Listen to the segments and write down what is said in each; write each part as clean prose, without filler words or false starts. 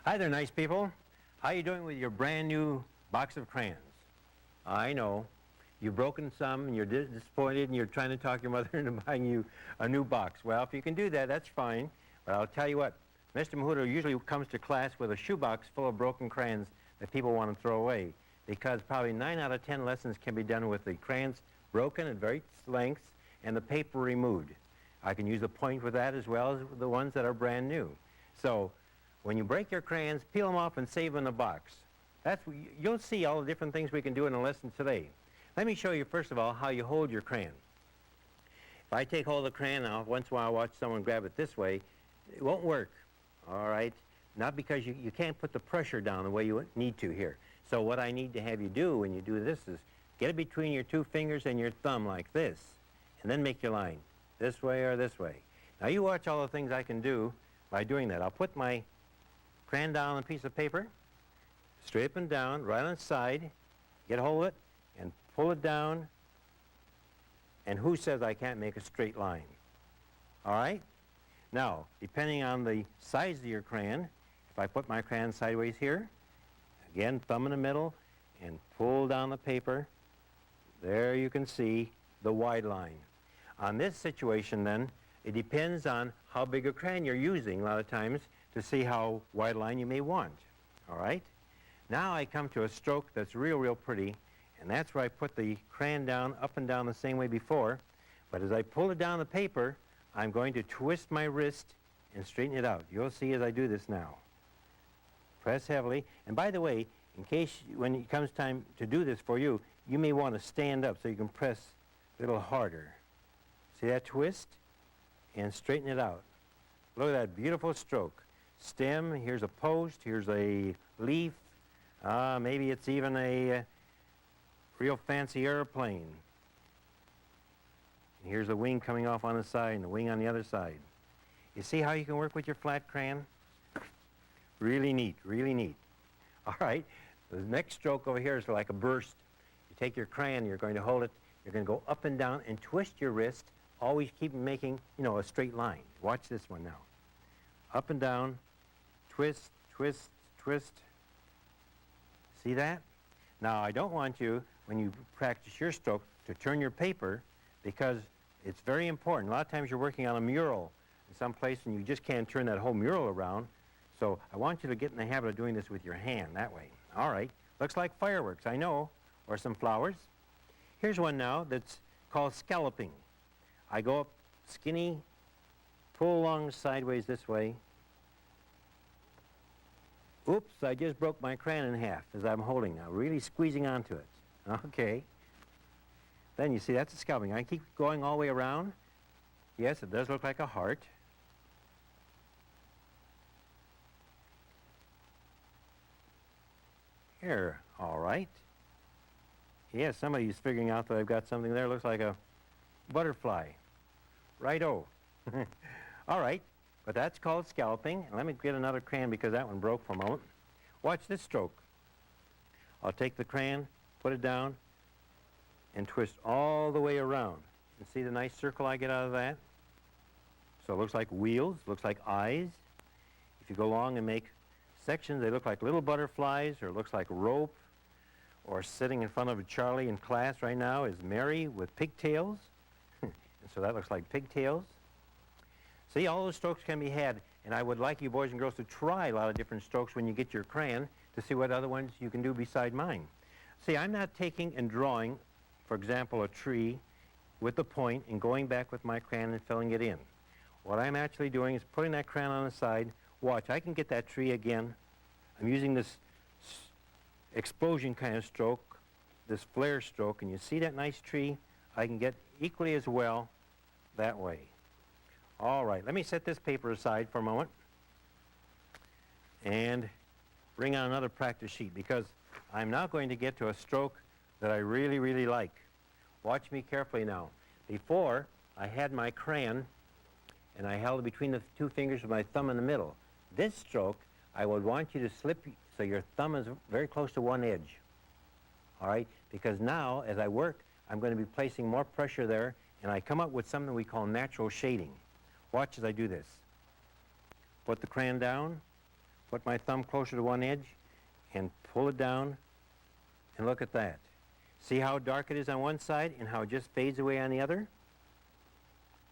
Hi there, nice people. How you doing with your brand new box of crayons? I know you've broken some and you're disappointed and you're trying to talk your mother into buying you a new box. Well, if you can do that, that's fine. But I'll tell you what, Mr. Mihuta usually comes to class with a shoebox full of broken crayons that people want to throw away, because probably 9 out of 10 lessons can be done with the crayons broken at various lengths and the paper removed. I can use the point with that as well as the ones that are brand new. So when you break your crayons, peel them off and save them in a box. You'll see all the different things we can do in a lesson today. Let me show you first of all how you hold your crayon. If I take hold of the crayon now, once in a while I watch someone grab it this way, it won't work, all right? Not because you can't put the pressure down the way you need to here. So what I need to have you do when you do this is get it between your 2 fingers and your thumb like this, and then make your line this way or this way. Now you watch all the things I can do by doing that. I'll put my crayon down on a piece of paper, straight up and down, right on its side, get a hold of it, and pull it down, and who says I can't make a straight line? All right? Now, depending on the size of your crayon, if I put my crayon sideways here, again, thumb in the middle, and pull down the paper, there you can see the wide line. On this situation, then, it depends on how big a crayon you're using a lot of times to see how wide a line you may want. All right? Now I come to a stroke that's real pretty, and that's where I put the crayon down, up and down the same way before. But as I pull it down the paper, I'm going to twist my wrist and straighten it out. You'll see as I do this now. Press heavily. And by the way, in case when it comes time to do this for you, you may want to stand up so you can press a little harder. See that twist? And straighten it out. Look at that beautiful stroke. Stem, here's a post, here's a leaf. Maybe it's even a real fancy airplane. And here's a wing coming off on the side and the wing on the other side. You see how you can work with your flat crayon? Really neat, really neat. All right, the next stroke over here is like a burst. You take your crayon, you're going to hold it, you're going to go up and down and twist your wrist. Always keep making, a straight line. Watch this one now. Up and down, twist, twist, twist. See that? Now, I don't want you, when you practice your stroke, to turn your paper, because it's very important. A lot of times you're working on a mural in some place and you just can't turn that whole mural around. So I want you to get in the habit of doing this with your hand, that way. All right. Looks like fireworks, I know, or some flowers. Here's one now that's called scalloping. I go up skinny, pull along sideways this way. Oops, I just broke my crayon in half as I'm holding now, really squeezing onto it. Okay. Then you see that's a scalloping. I keep going all the way around. Yes, it does look like a heart. Here, all right. Yes, somebody's figuring out that I've got something there. Looks like a butterfly. Righto. All right, but that's called scalloping. Let me get another crayon because that one broke for a moment. Watch this stroke. I'll take the crayon, put it down, and twist all the way around. And see the nice circle I get out of that? So it looks like wheels, looks like eyes. If you go along and make sections, they look like little butterflies, or it looks like rope, or sitting in front of Charlie in class right now is Mary with pigtails. And so that looks like pigtails. See, all those strokes can be had, and I would like you boys and girls to try a lot of different strokes when you get your crayon to see what other ones you can do beside mine. See, I'm not taking and drawing, for example, a tree with the point and going back with my crayon and filling it in. What I'm actually doing is putting that crayon on the side. Watch, I can get that tree again. I'm using this explosion kind of stroke, this flare stroke, and you see that nice tree? I can get equally as well that way. All right, let me set this paper aside for a moment and bring on another practice sheet, because I'm now going to get to a stroke that I really like. Watch me carefully now. Before, I had my crayon and I held it between the 2 fingers with my thumb in the middle. This stroke, I would want you to slip so your thumb is very close to one edge. All right, because now as I work, I'm going to be placing more pressure there, and I come up with something we call natural shading. Watch as I do this. Put the crayon down, put my thumb closer to one edge and pull it down, and look at that. See how dark it is on one side and how it just fades away on the other?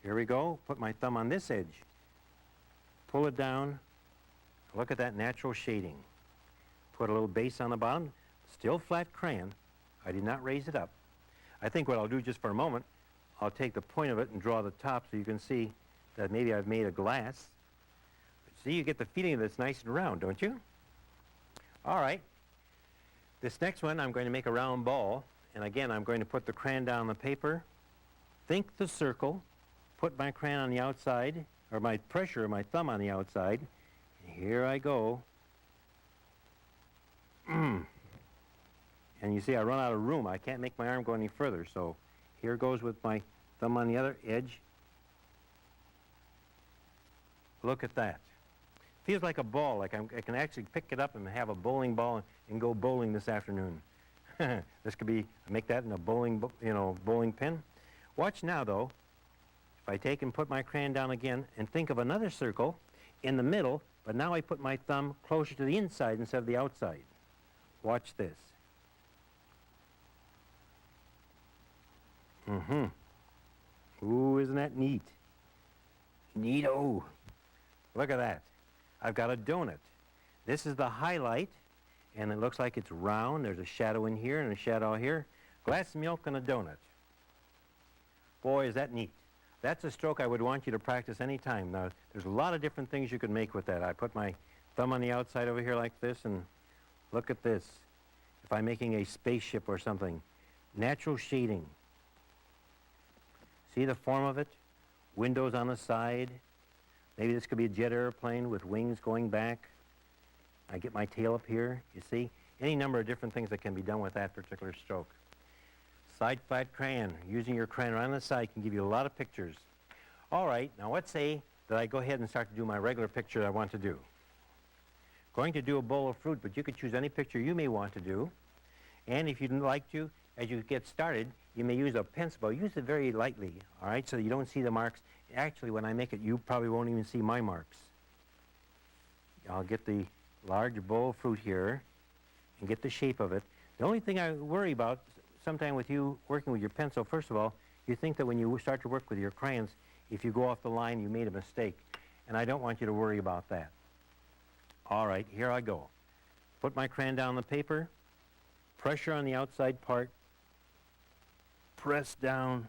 Here we go. Put my thumb on this edge. Pull it down. Look at that natural shading. Put a little base on the bottom. Still flat crayon. I did not raise it up. I think what I'll do just for a moment, I'll take the point of it and draw the top so you can see that maybe I've made a glass. See, you get the feeling that it's nice and round, don't you? All right. This next one, I'm going to make a round ball. And again, I'm going to put the crayon down on the paper. Think the circle. Put my crayon on the outside, or my pressure, my thumb on the outside. And here I go. And you see, I run out of room. I can't make my arm go any further. So here goes with my thumb on the other edge. Look at that. Feels like a ball, like I can actually pick it up and have a bowling ball and go bowling this afternoon. This could be, make that in a bowling, bowling pin. Watch now, though. If I take and put my crayon down again and think of another circle in the middle, but now I put my thumb closer to the inside instead of the outside. Watch this. Ooh, isn't that neat? Neato. Look at that. I've got a donut. This is the highlight, and it looks like it's round. There's a shadow in here and a shadow here. Glass of milk and a donut. Boy, is that neat. That's a stroke I would want you to practice any time. Now, there's a lot of different things you could make with that. I put my thumb on the outside over here like this, and look at this. If I'm making a spaceship or something, natural shading. See the form of it? Windows on the side. Maybe this could be a jet airplane with wings going back. I get my tail up here, you see? Any number of different things that can be done with that particular stroke. Side flat crayon. Using your crayon right on the side can give you a lot of pictures. All right, now let's say that I go ahead and start to do my regular picture I want to do. Going to do a bowl of fruit, but you could choose any picture you may want to do. And if you'd like to, as you get started, you may use a pencil, but use it very lightly, all right, so you don't see the marks. Actually, when I make it, you probably won't even see my marks. I'll get the large bowl of fruit here and get the shape of it. The only thing I worry about sometime with you working with your pencil, first of all, you think that when you start to work with your crayons, if you go off the line, you made a mistake. And I don't want you to worry about that. All right, here I go. Put my crayon down on the paper, pressure on the outside part, press down.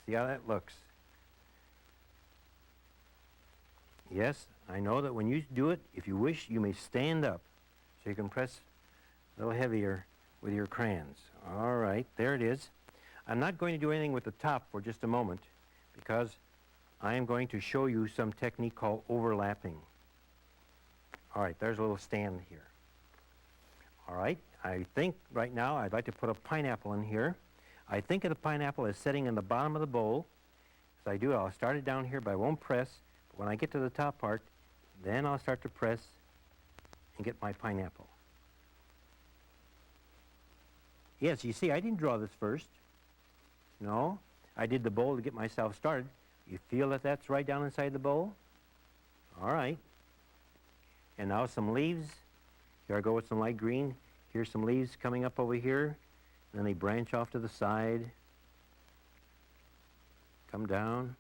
See how that looks? Yes, I know that when you do it, if you wish, you may stand up so you can press a little heavier with your crayons. All right, there it is. I'm not going to do anything with the top for just a moment because I am going to show you some technique called overlapping. All right, there's a little stand here. All right, I think right now I'd like to put a pineapple in here. I think of the pineapple as sitting in the bottom of the bowl. As I do, I'll start it down here, but I won't press. But when I get to the top part, then I'll start to press and get my pineapple. Yes, you see, I didn't draw this first. No, I did the bowl to get myself started. You feel that that's right down inside the bowl? All right. And now some leaves. Here I go with some light green. Here's some leaves coming up over here. And then they branch off to the side. Come down.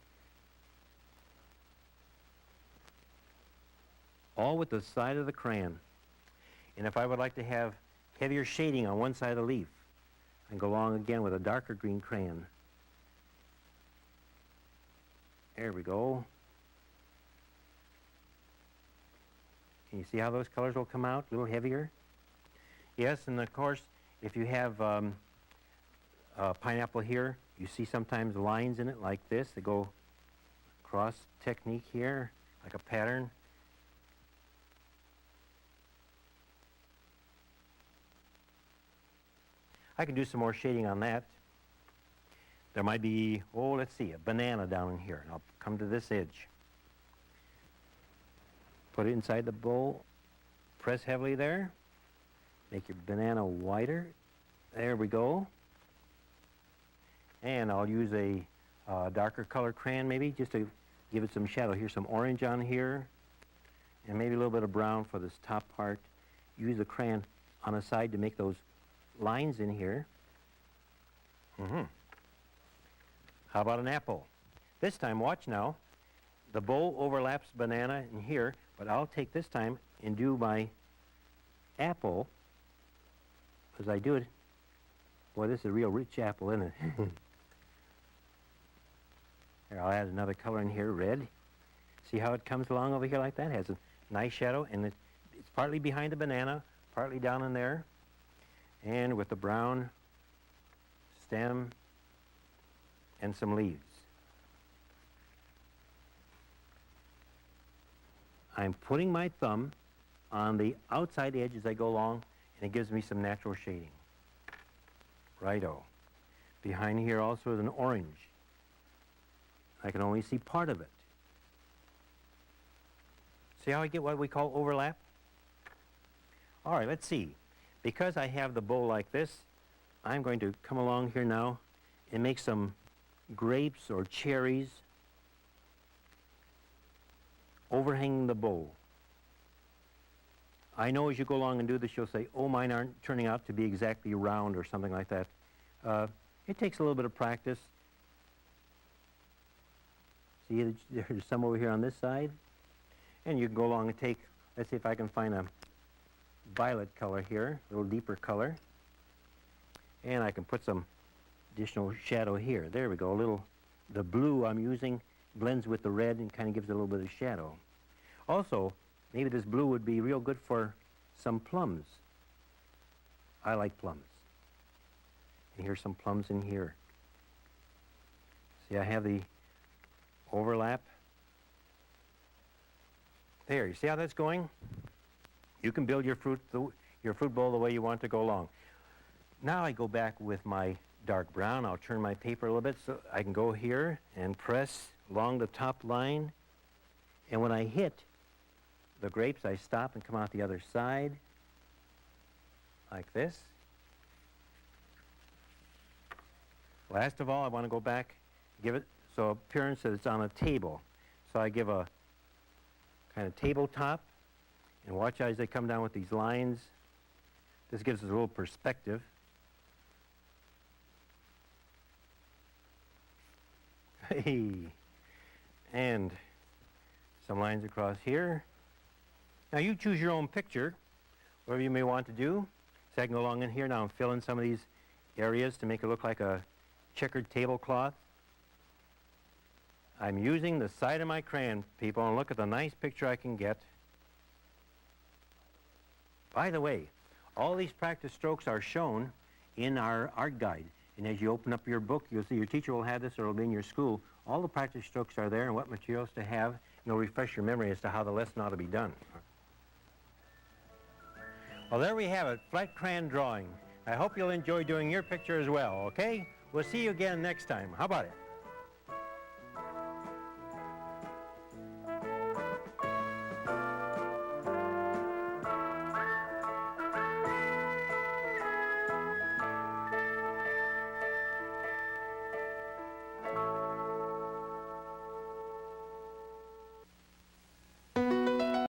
All with the side of the crayon. And if I would like to have heavier shading on one side of the leaf, I can go along again with a darker green crayon. There we go. Can you see how those colors will come out? A little heavier? Yes, and of course, if you have pineapple here, you see sometimes lines in it like this. They go cross technique here, like a pattern. I can do some more shading on that. There might be, oh, let's see, a banana down in here. And I'll come to this edge. Put it inside the bowl. Press heavily there. Make your banana wider. There we go. And I'll use a darker color crayon maybe just to give it some shadow. Here's some orange on here. and maybe a little bit of brown for this top part. Use the crayon on the side to make those lines in here. How about an apple? This time, watch now. The bowl overlaps banana in here, but I'll take this time and do my apple as I do it. Boy, this is a real rich apple, isn't it? Here, I'll add another color in here, red. See how it comes along over here like that? It has a nice shadow, and it's partly behind the banana, partly down in there. And with the brown stem and some leaves. I'm putting my thumb on the outside edge as I go along, and it gives me some natural shading. Righto. Behind here also is an orange. I can only see part of it. See how I get what we call overlap? All right, let's see. Because I have the bowl like this, I'm going to come along here now and make some grapes or cherries overhanging the bowl. I know as you go along and do this, you'll say, oh, mine aren't turning out to be exactly round or something like that. It takes a little bit of practice. See, there's some over here on this side. And you can go along and take, let's see if I can find a violet color here, a little deeper color. And I can put some additional shadow here. There we go, a little, the blue I'm using blends with the red and kind of gives it a little bit of shadow. Also, maybe this blue would be real good for some plums. I like plums. And here's some plums in here. See, I have the overlap. There, you see how that's going? You can build your fruit bowl the way you want to go along. Now I go back with my dark brown. I'll turn my paper a little bit so I can go here and press along the top line. And when I hit the grapes, I stop and come out the other side like this. Last of all, I want to go back, give it so appearance that it's on a table. So I give a kind of tabletop, and watch as they come down with these lines. This gives us a little perspective. Hey, and some lines across here. Now you choose your own picture, whatever you may want to do. So I can go along in here now and fill in some of these areas to make it look like a checkered tablecloth. I'm using the side of my crayon, people, and look at the nice picture I can get. By the way, all these practice strokes are shown in our art guide. And as you open up your book, you'll see your teacher will have this, or it'll be in your school. All the practice strokes are there and what materials to have. And it'll refresh your memory as to how the lesson ought to be done. Well, there we have it, flat crayon drawing. I hope you'll enjoy doing your picture as well, okay? We'll see you again next time. How about it?